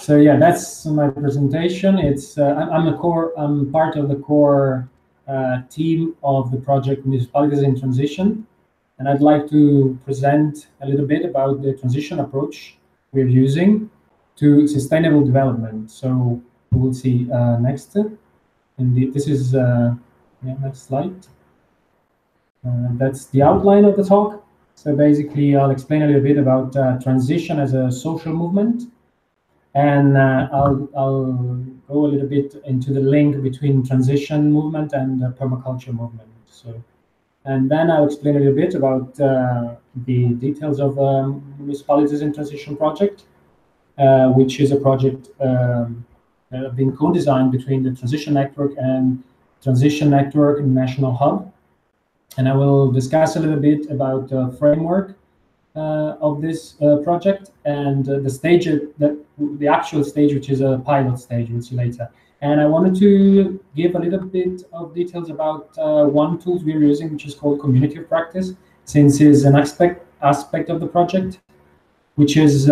So yeah, that's my presentation. It's I'm part of the core team of the project Municipalities in Transition, and I'd like to present a little bit about the transition approach we're using to sustainable development. So we'll see next. This is next slide. That's the outline of the talk. So basically, I'll explain a little bit about transition as a social movement, and I'll go a little bit into the link between transition movement and permaculture movement. So, and then I'll explain a little bit about the details of Municipalities in Transition project, which is a project being co-designed between the Transition Network and Transition Network National Hub. And I will discuss a little bit about the framework of this project and the stage, the actual stage, which is a pilot stage. We'll see later. And I wanted to give a little bit of details about one tool we're using, which is called community of practice, since it's an aspect of the project, which is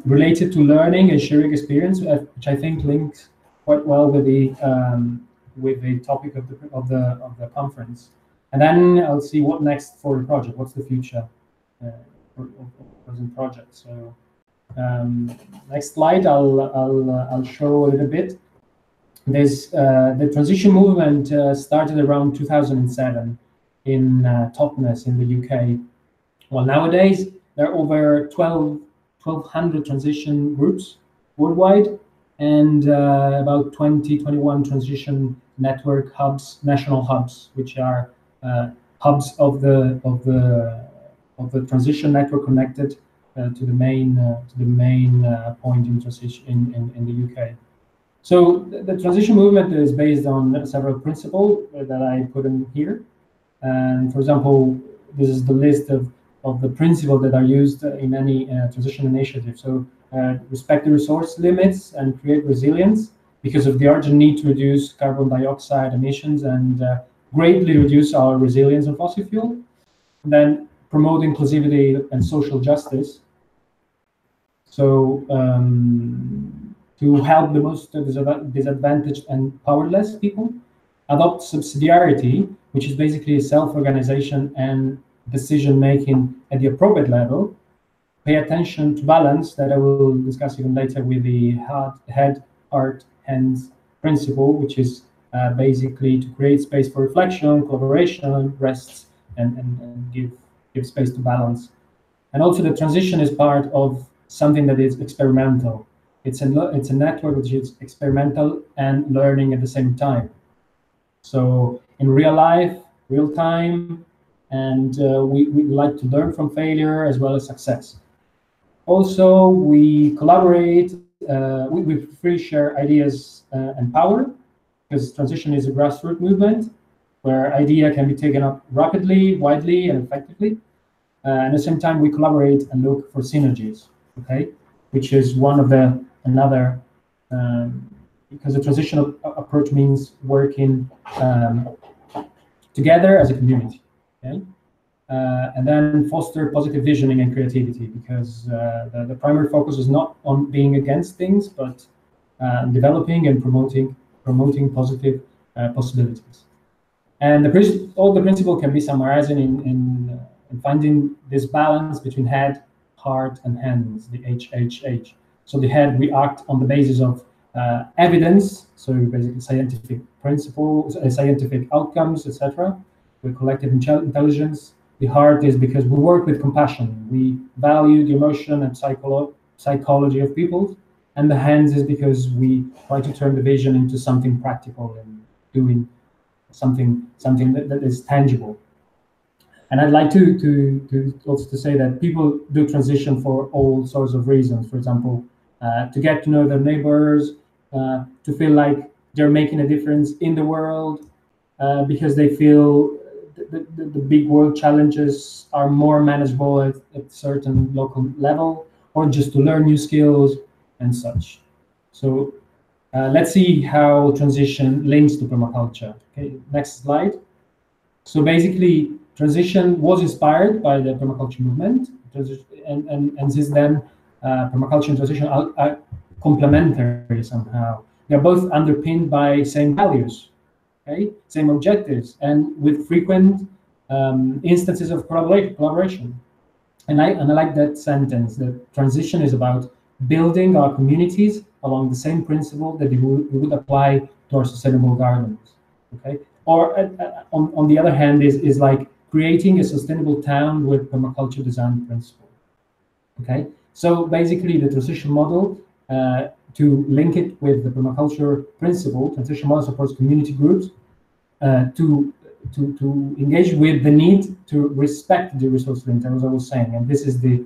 related to learning and sharing experience, which I think links quite well with the topic of the conference. And then I'll see what next for the project. What's the future for the project? So next slide, I'll show a little bit. There's the transition movement started around 2007 in Totnes in the UK. Well, nowadays there are over 1,200 transition groups worldwide, and about 21 transition network hubs, national hubs, which are hubs of the transition network connected to the main point in transition in the UK. So the transition movement is based on several principles that I put in here. And for example, this is the list of the principles that are used in any transition initiative. So respect the resource limits and create resilience because of the urgent need to reduce carbon dioxide emissions and greatly reduce our resilience on fossil fuel. And then promote inclusivity and social justice. So to help the most disadvantaged and powerless people. Adopt subsidiarity, which is basically self-organization and decision-making at the appropriate level. Pay attention to balance, that I will discuss even later with the head, heart, hands principle, which is basically to create space for reflection, collaboration, rests, and give space to balance. And also the transition is part of something that is experimental. It's a network which is experimental and learning at the same time. So in real life, real time, and we like to learn from failure as well as success. Also, we collaborate, we freely share ideas and power, because transition is a grassroots movement where idea can be taken up rapidly, widely, and effectively. At the same time, we collaborate and look for synergies, okay? Which is one of another, because the transitional approach means working together as a community, okay? And then foster positive visioning and creativity, because the primary focus is not on being against things, but developing and promoting positive possibilities. And all the principle can be summarized in finding this balance between head, heart, and hands, the HHH. So the head react on the basis of evidence, so basically scientific principles, scientific outcomes, etc. With collective intelligence. The heart is because we work with compassion. We value the emotion and psychology of people. And the hands is because we try to turn the vision into something practical and doing something that is tangible. And I'd like to also say that people do transition for all sorts of reasons. For example, to get to know their neighbors, to feel like they're making a difference in the world, because they feel the big world challenges are more manageable at certain local level, or just to learn new skills and such. So let's see how transition links to permaculture. Okay, next slide. So basically, transition was inspired by the permaculture movement, and since then, permaculture and transition complementary somehow. They're both underpinned by same values, okay, same objectives, and with frequent instances of collaboration. And I like that sentence, that transition is about building our communities along the same principle that we would apply to our sustainable gardens, okay? Or on the other hand, is like creating a sustainable town with permaculture design principle, okay? So basically the transition model, to link it with the permaculture principle, transition model supports community groups to engage with the need to respect the resource limit, as I was saying, and this is the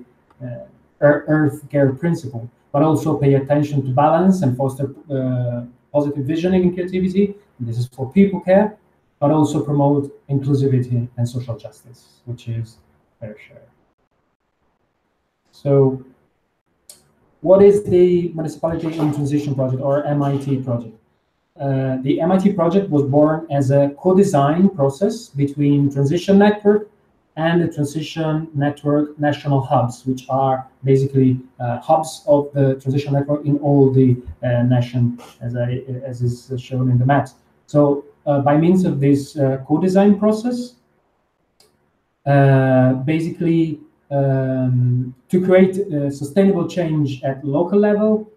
earth care principle, but also pay attention to balance and foster positive visioning and creativity. And this is for people care, but also promote inclusivity and social justice, which is fair share. So what is the Municipality in Transition project, or MIT project? The MIT project was born as a co-design process between Transition Network and the Transition Network national hubs, which are basically hubs of the Transition Network in all the nation, as is shown in the maps. So by means of this co-design process, basically to create sustainable change at local level,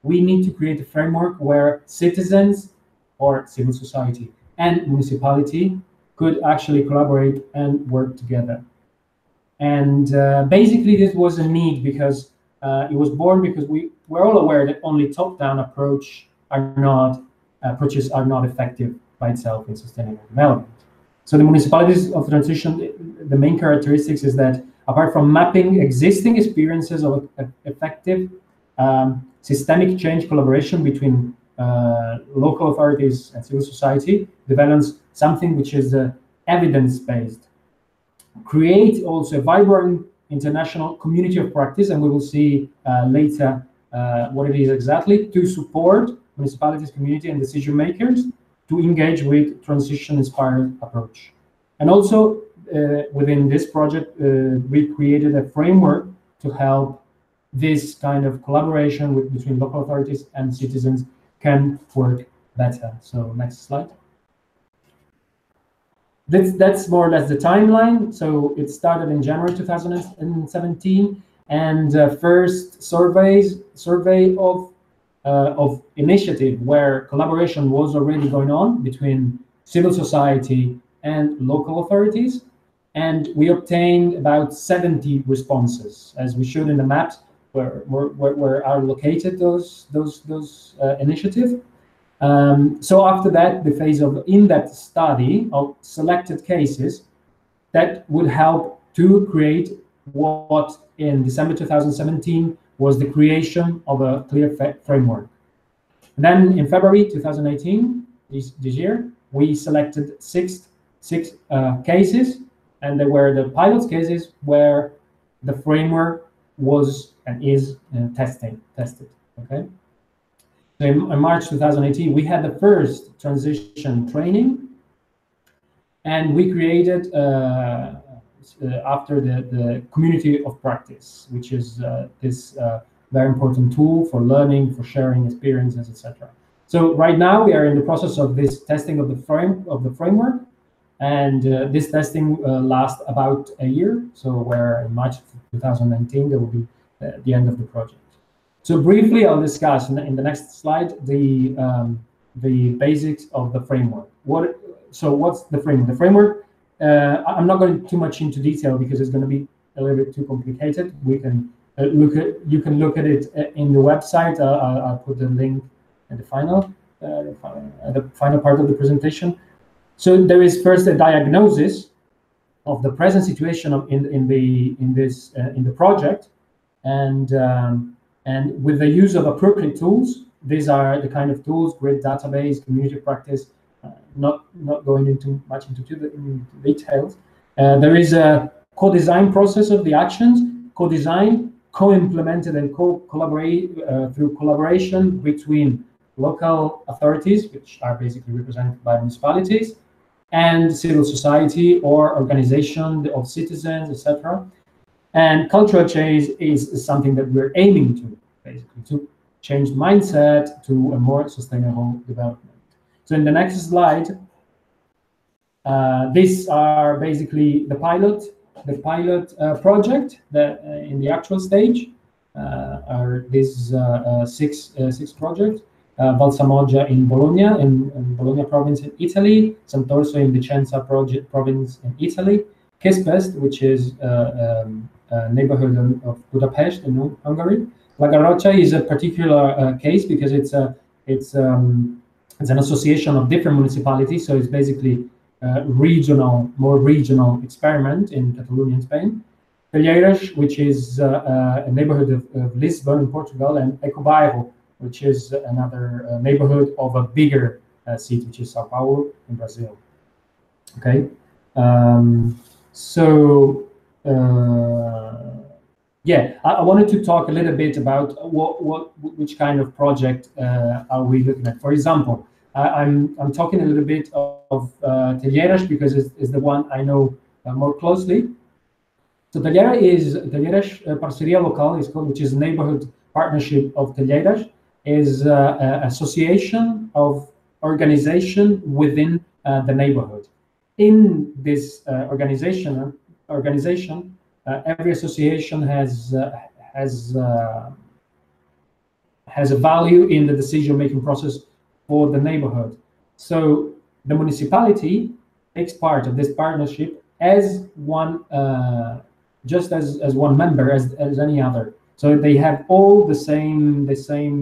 we need to create a framework where citizens or civil society and municipality could actually collaborate and work together. And basically this was a need because it was born because we're all aware that only top-down approaches are not effective by itself in sustainable development. So the municipalities of transition, the main characteristics is that apart from mapping existing experiences of effective systemic change collaboration between local authorities and civil society, develops something which is evidence-based. Create also a vibrant international community of practice, and we will see later what it is exactly, to support municipalities, community, and decision makers to engage with transition-inspired approach. And also within this project, we created a framework to help this kind of collaboration between local authorities and citizens can work better. So next slide. That's more or less the timeline. So it started in January 2017, and first survey of initiative where collaboration was already going on between civil society and local authorities, and we obtained about 70 responses, as we showed in the maps where are located those initiatives. So after that, the phase of in-depth study of selected cases that would help to create what in December 2017 was the creation of a clear framework. And then in February 2018, this year, we selected six cases, and they were the pilot cases where the framework was and is tested. Okay. So in March 2018, we had the first transition training, and we created after the community of practice, which is this very important tool for learning, for sharing experiences, etc. So right now we are in the process of this testing of the framework, and this testing lasts about a year. So where in March 2019 there will be the end of the project. So briefly, I'll discuss in the next slide the basics of the framework. So what's the framework? The framework, I'm not going too much into detail because it's going to be a little bit too complicated. We can you can look at it in the website. I'll put the link at the final part of the presentation. So there is first a diagnosis of the present situation in the project, and with the use of appropriate tools. These are the kind of tools: grid database, community practice. Not going into details. There is a co-design process of the actions, co-design, co-implemented, and co-collaborate through collaboration between local authorities, which are basically represented by municipalities, and civil society or organization of citizens, etc. And cultural change is something that we're aiming to. basically, to change mindset to a more sustainable development. So in the next slide, these are basically the pilot project that in the actual stage are these six projects. Valsamoggia in Bologna, in Bologna province in Italy, Sant'Orso in Vicenza province in Italy, Kispest, which is a neighborhood of Budapest in Hungary. La Garrotxa is a particular case because it's an association of different municipalities, so it's basically more regional experiment in Catalonia in Spain. Telheiras, which is a neighborhood of Lisbon in Portugal, and Ecobairro, which is another neighborhood of a bigger city, which is Sao Paulo in Brazil. Okay, yeah, I wanted to talk a little bit about which kind of project are we looking at. For example, I'm talking a little bit of Telheiras because it's the one I know more closely. So Telheiras Parceria Local is called, which is a neighborhood partnership of Telheiras, is an association of organization within the neighborhood. In this organization, every association has a value in the decision-making process for the neighborhood. So the municipality takes part of this partnership as one, just as one member as any other. So they have all the same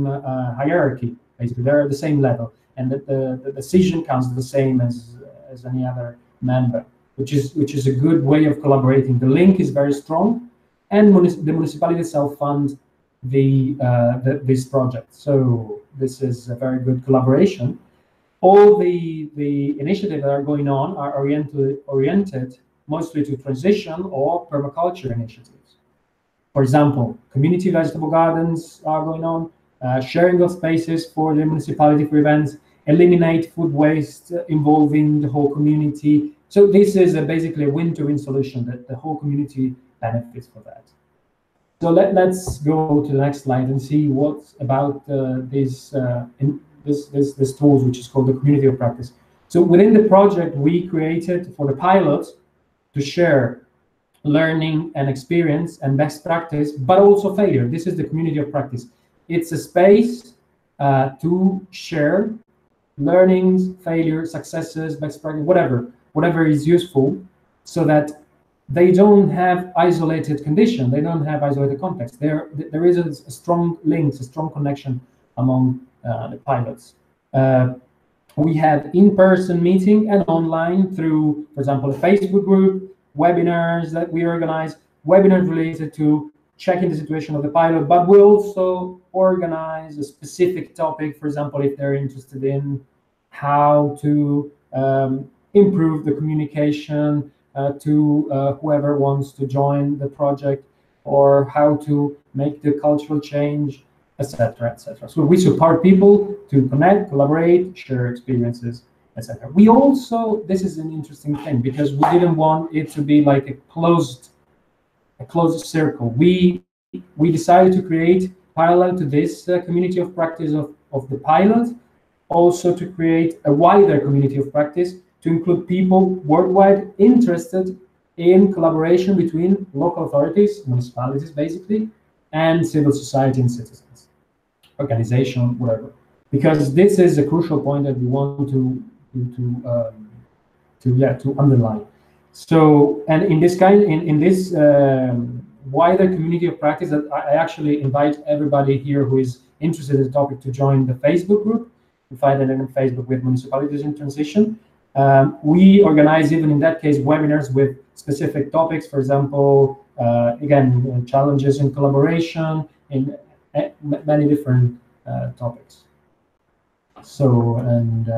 hierarchy. Basically, they're at the same level, and the decision counts the same as any other member, which is a good way of collaborating. The link is very strong, and the municipality self-fund this project. So this is a very good collaboration. All the initiatives that are going on are oriented mostly to transition or permaculture initiatives. For example, community vegetable gardens are going on, sharing of spaces for the municipality for events, eliminate food waste involving the whole community. So this is basically a win-to-win solution that the whole community benefits for that. So let's go to the next slide and see what's about this tools, which is called the community of practice. So within the project, we created for the pilots to share learning and experience and best practice, but also failure. This is the community of practice. It's a space to share learnings, failure, successes, best practice, whatever is useful, so that they don't have isolated condition, they don't have isolated context. There is a strong link, a strong connection among the pilots. We have in-person meeting and online through, for example, a Facebook group, webinars that we organize, webinars related to checking the situation of the pilot, but we also organize a specific topic, for example, if they're interested in how to improve the communication to whoever wants to join the project, or how to make the cultural change, etc., etc. So we support people to connect, collaborate, share experiences, etc. We also, this is an interesting thing because we didn't want it to be like a closed circle. We decided to create, parallel to this community of practice of the pilot, also to create a wider community of practice to include people worldwide interested in collaboration between local authorities, municipalities basically, and civil society and citizens, organization, whatever. Because this is a crucial point that we want to underline. So, and in this wider community of practice, that I actually invite everybody here who is interested in the topic to join the Facebook group. You find it on Facebook with Municipalities in Transition. We organize, even in that case, webinars with specific topics. For example, again, challenges in collaboration in many different topics. So, and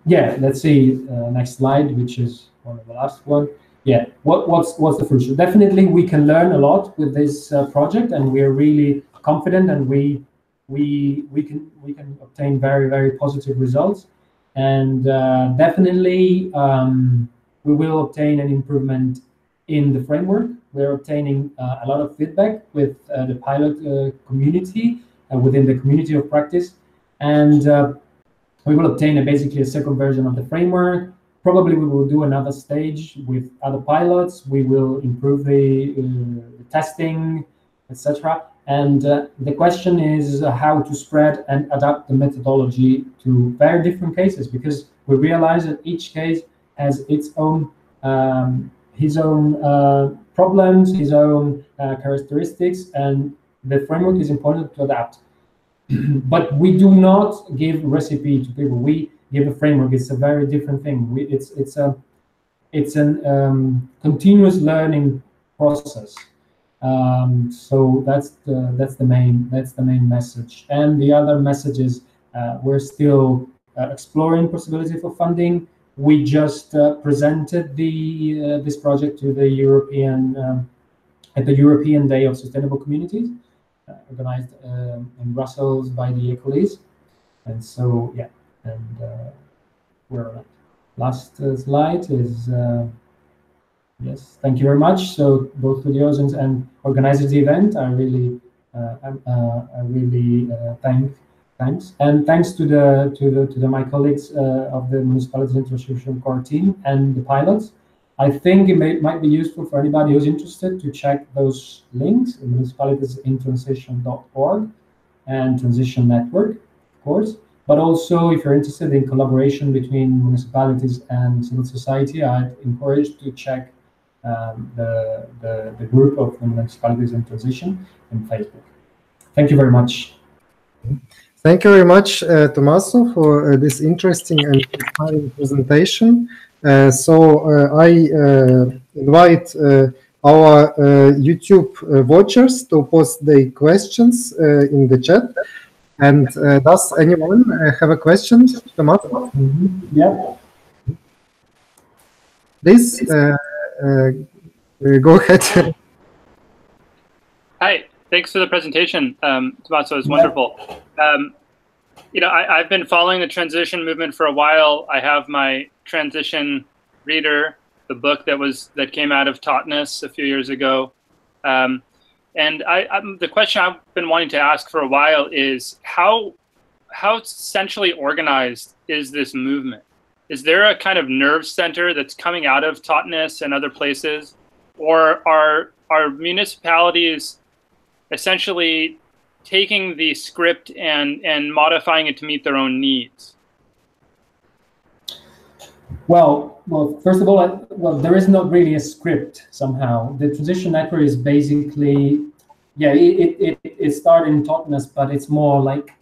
yeah, let's see next slide, which is one of the last one. Yeah, what's the future? Definitely, we can learn a lot with this project, and we're really confident, and we can obtain very, very positive results. And definitely, we will obtain an improvement in the framework. We're obtaining a lot of feedback with the pilot community, within the community of practice. And we will obtain basically a second version of the framework. Probably we will do another stage with other pilots. We will improve the testing, etc. And the question is how to spread and adapt the methodology to very different cases, because we realize that each case has its own problems, his own characteristics, and the framework is important to adapt. But we do not give recipe to people. We give a framework. It's a very different thing. It's a continuous learning process. So that's the main message. And the other message is we're still exploring possibility for funding. We just presented this project to the European at the European Day of Sustainable Communities, organized in Brussels by the Ecolis. And so, yeah, and we're on it. Last slide is, yes, thank you very much. So both studios and organizers of the event, I really thanks. And thanks to my colleagues of the Municipalities in Transition core team and the pilots. I think it might be useful for anybody who's interested to check those links, municipalitiesintransition.org and Transition Network, of course. But also, if you're interested in collaboration between municipalities and civil society, I'd encourage to check the group of Municipalities in Transition in Facebook. Thank you very much. Thank you very much, Tommaso, for this interesting and inspiring presentation. I invite our YouTube watchers to post their questions in the chat. And does anyone have a question, Tommaso? Yeah. Please go ahead. Hi, thanks for the presentation, Tommaso. It's wonderful. You know, I've been following the transition movement for a while. I have my transition reader, the book that came out of Totnes a few years ago. And the question I've been wanting to ask for a while is how centrally organized is this movement? Is there a kind of nerve center that's coming out of Totnes and other places? Or are municipalities essentially taking the script and modifying it to meet their own needs? Well, first of all, there is not really a script somehow. The transition network is basically, yeah, it started in Totnes, but it's more like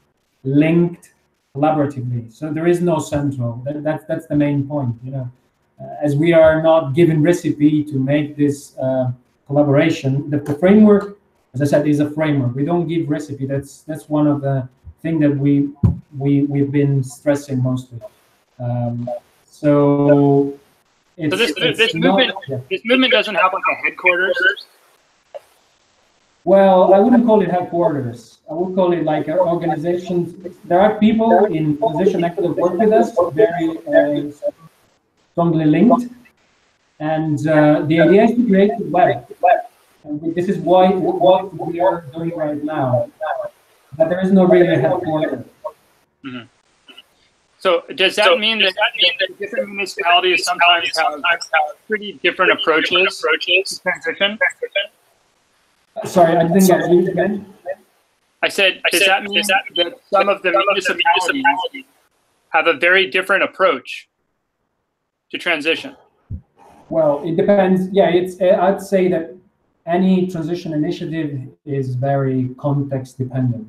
linked collaboratively. So there is no central. That's the main point, you know. As we are not given recipe to make this collaboration, the framework, as I said, is a framework. We don't give recipe. That's one of the things that we've been stressing mostly. So this movement doesn't have like a headquarters. Well, I wouldn't call it headquarters. I would call it like organizations. There are people in transition network that work with us, very strongly linked, and the idea is to create a web. And this is what we are doing right now. But there is no really a headquarters. Mm-hmm. So does that mean that different municipalities sometimes have pretty different approaches to transition? Sorry, I didn't get you again. I said, does that mean that some of the municipalities have a very different approach to transition? Well, it depends. Yeah, I'd say that any transition initiative is very context dependent.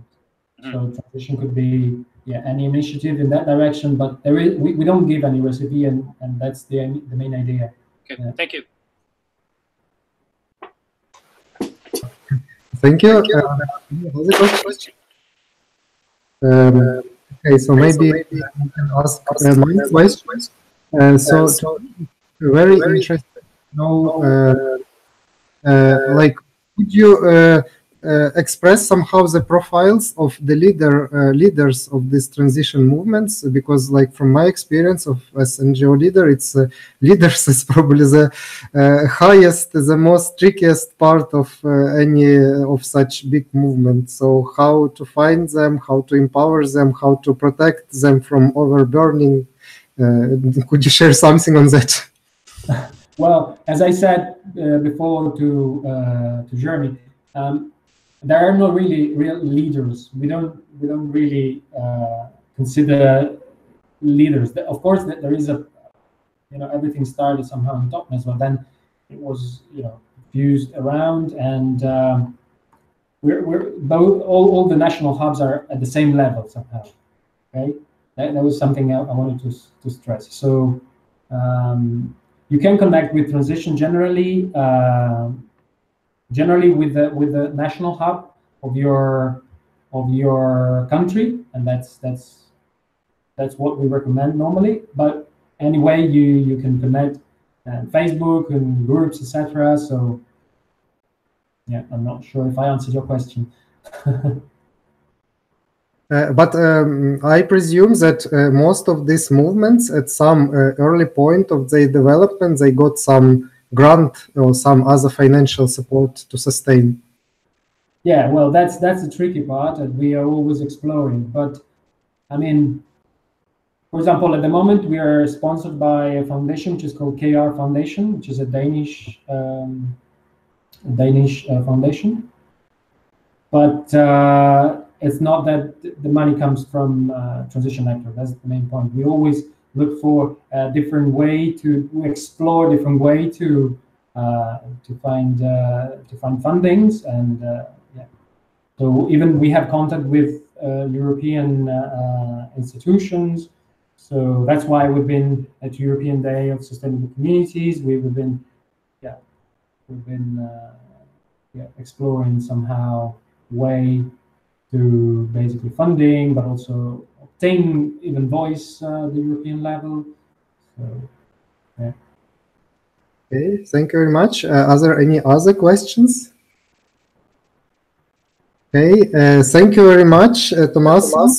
Mm-hmm. So transition could be any initiative in that direction, but we don't give any recipe, and that's the main idea. Okay, thank you. Thank you. Okay, so maybe you can ask my questions. So very interested to know, like, could you express somehow the profiles of the leaders of these transition movements? Because, like, from my experience as NGO leader, it's leaders is probably the highest, the most trickiest part of any of such big movements. So how to find them, how to empower them, how to protect them from overburning? Could you share something on that? Well, as I said before to Jeremy, there are no real leaders. We don't really consider leaders. Of course, there is a, everything started somehow in Totnes, but then it was fused around, and we're both all the national hubs are at the same level somehow. Okay, that was something I wanted to stress. So. You can connect with transition generally with the national hub of your country, and that's what we recommend normally. But anyway, you can connect Facebook and groups, etc. So yeah, I'm not sure if I answered your question. But I presume that most of these movements, at some early point of their development, they got some grant or some other financial support to sustain. Yeah, well, that's the tricky part that we are always exploring. But I mean, for example, at the moment we are sponsored by a foundation which is called KR Foundation, which is a Danish foundation. But it's not that the money comes from transition network. That's the main point. We always look for a different way to explore, different way to find fundings, and yeah. So even we have contact with European institutions. So that's why we've been at European Day of Sustainable Communities. We've been exploring somehow way to basically funding, but also obtain even voice the European level. So, yeah. Okay, thank you very much. Are there any other questions? Okay, thank you very much, Tommaso.